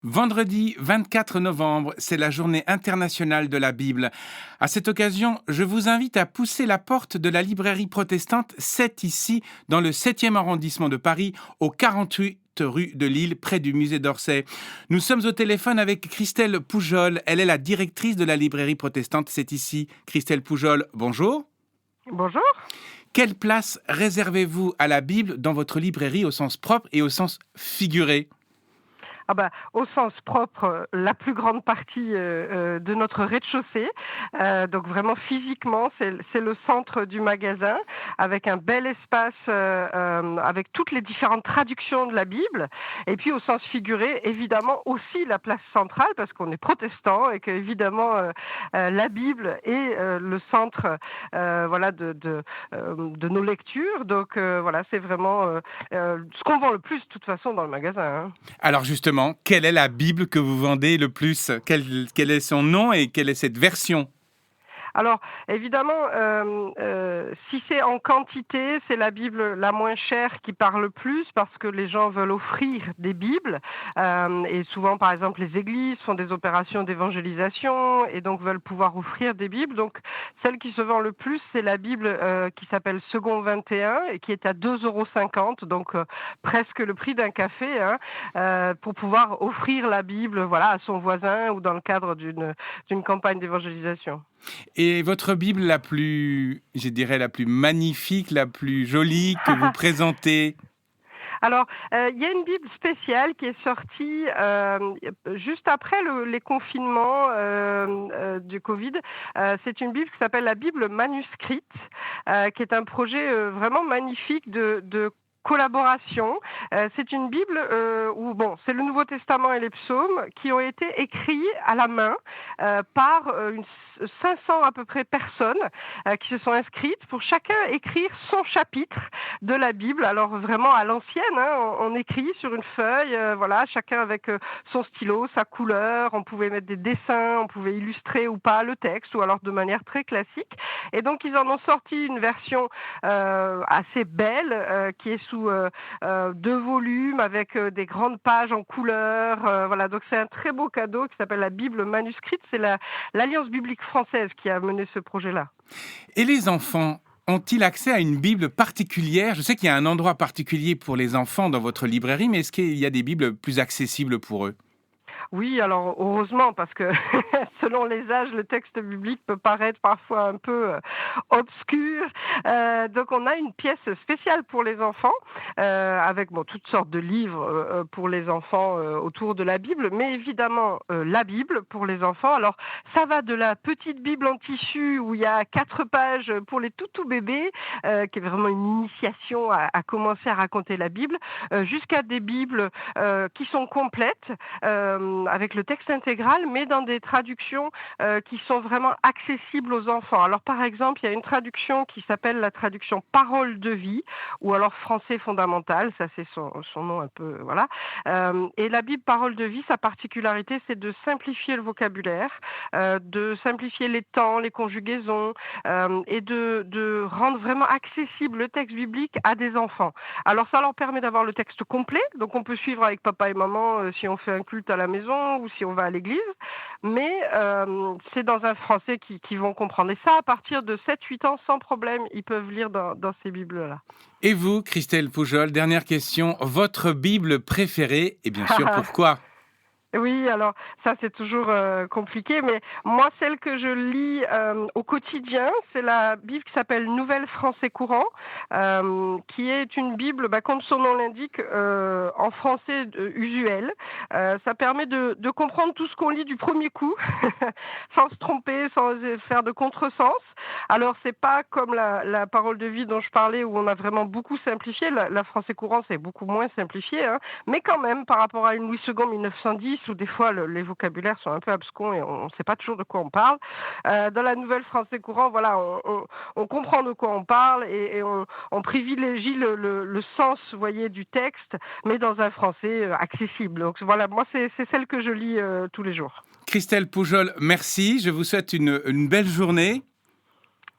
Vendredi 24 novembre, c'est la journée internationale de la Bible. À cette occasion, je vous invite à pousser la porte de la librairie protestante 7 ici, dans le 7e arrondissement de Paris, au 48 rue de Lille, près du musée d'Orsay. Nous sommes au téléphone avec Christelle Poujol. Elle est la directrice de la librairie protestante 7 ici. Christelle Poujol, bonjour. Bonjour. Quelle place réservez-vous à la Bible dans votre librairie au sens propre et au sens figuré ? Au sens propre, la plus grande partie de notre rez-de-chaussée. Donc vraiment physiquement, c'est le centre du magasin avec un bel espace avec toutes les différentes traductions de la Bible. Et puis au sens figuré, évidemment aussi la place centrale parce qu'on est protestant et que évidemment la Bible est le centre de nos lectures. Donc voilà, c'est vraiment ce qu'on vend le plus de toute façon dans le magasin. Hein. Alors justement, quelle est la Bible que vous vendez le plus ? Quel est son nom et quelle est cette version ? Alors, évidemment, si c'est en quantité, c'est la Bible la moins chère qui parle le plus parce que les gens veulent offrir des Bibles. Et souvent, par exemple, les églises font des opérations d'évangélisation et donc veulent pouvoir offrir des Bibles. Donc, celle qui se vend le plus, c'est la Bible qui s'appelle Second 21 et qui est à 2,50 €, donc presque le prix d'un café, hein, pour pouvoir offrir la Bible voilà, à son voisin ou dans le cadre d'une campagne d'évangélisation. Et votre Bible la plus, je dirais, la plus magnifique, la plus jolie que vous présentez ? Alors, il y a une Bible spéciale qui est sortie juste après les confinements du Covid. C'est une Bible qui s'appelle la Bible manuscrite, qui est un projet vraiment magnifique de collaboration. C'est une Bible où, c'est le Nouveau Testament et les psaumes qui ont été écrits à la main par 500 à peu près personnes qui se sont inscrites pour chacun écrire son chapitre de la Bible. Alors vraiment à l'ancienne, hein, on écrit sur une feuille, voilà, chacun avec son stylo, sa couleur. On pouvait mettre des dessins, on pouvait illustrer ou pas le texte, ou alors de manière très classique. Et donc ils en ont sorti une version assez belle qui est sous 2 volumes avec des grandes pages en couleur. Voilà, donc c'est un très beau cadeau qui s'appelle la Bible manuscrite. C'est l'Alliance biblique française qui a mené ce projet-là. Et les enfants ont-ils accès à une Bible particulière ? Je sais qu'il y a un endroit particulier pour les enfants dans votre librairie, mais est-ce qu'il y a des Bibles plus accessibles pour eux ? Oui, alors heureusement, parce que selon les âges, le texte biblique peut paraître parfois un peu obscur. Donc on a une pièce spéciale pour les enfants, avec toutes sortes de livres pour les enfants autour de la Bible, mais évidemment la Bible pour les enfants. Alors ça va de la petite Bible en tissu où il y a 4 pages pour les tout bébés, qui est vraiment une initiation à commencer à raconter la Bible, jusqu'à des Bibles qui sont complètes, avec le texte intégral, mais dans des traductions qui sont vraiment accessibles aux enfants. Alors par exemple, il y a une traduction qui s'appelle la traduction Parole de vie, ou alors français fondamental, ça c'est son nom un peu, voilà. Et la Bible Parole de vie, sa particularité, c'est de simplifier le vocabulaire, de simplifier les temps, les conjugaisons, et de rendre vraiment accessible le texte biblique à des enfants. Alors ça leur permet d'avoir le texte complet, donc on peut suivre avec papa et maman si on fait un culte à la maison ou si on va à l'église, mais c'est dans un français qui vont comprendre. Et ça, à partir de 7-8 ans, sans problème, ils peuvent lire dans ces Bibles-là. Et vous, Christelle Poujol, dernière question, votre Bible préférée, et bien sûr, pourquoi ? Oui, alors ça c'est toujours compliqué, mais moi celle que je lis au quotidien, c'est la Bible qui s'appelle Nouvelle Français courant, qui est une Bible, comme son nom l'indique, en français usuel. Ça permet de comprendre tout ce qu'on lit du premier coup, sans se tromper, sans faire de contresens. Alors c'est pas comme la parole de vie dont je parlais où on a vraiment beaucoup simplifié. La français courant c'est beaucoup moins simplifié, hein, mais quand même par rapport à une Louis II 1910 où des fois les vocabulaires sont un peu abscons et on ne sait pas toujours de quoi on parle. Dans la nouvelle français courant, voilà, on comprend de quoi on parle et on privilégie le sens, vous voyez, du texte, mais dans un français accessible. Donc voilà, moi c'est celle que je lis tous les jours. Christelle Poujol, merci. Je vous souhaite une belle journée.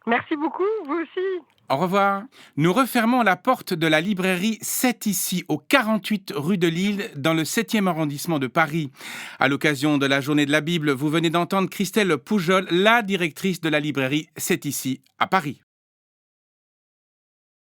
Merci beaucoup, vous aussi. Au revoir. Nous refermons la porte de la librairie 7 ici, au 48 rue de Lille, dans le 7e arrondissement de Paris. À l'occasion de la journée de la Bible, vous venez d'entendre Christelle Poujol, la directrice de la librairie 7 ici, à Paris.